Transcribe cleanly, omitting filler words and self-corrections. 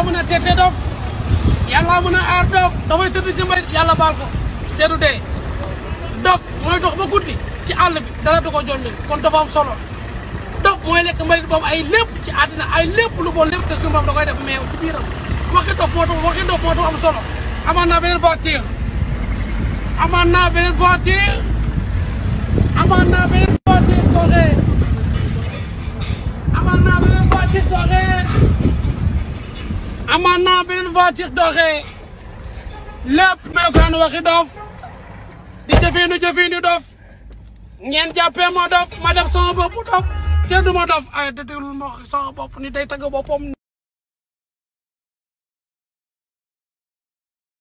mën a tete dof yàlla mën a aar dof dafay tëdd ci mbalit yàlla baal ko te du dee dof mooy dox ba guddi ci àll bi dara du ko jommi kon dafa am solo dof mooy lekk mbalit boobu ay lépp ci àddina ay lépp lu bon lépp te suñu borom da koy def meew ci biiram waxi dof moo tax am solo amaan naa beneen voiture amaan naa beneen voiture doxee amaan naa beneen voiture doxee amaan naa beneen voiture doxee lépp melokaanu waxi dof di jëfiinu dof ngeen jàppee ma dof ma def sama bopp dof te du ma dof ay déglu ma wax sama bopp ni day tagg boppam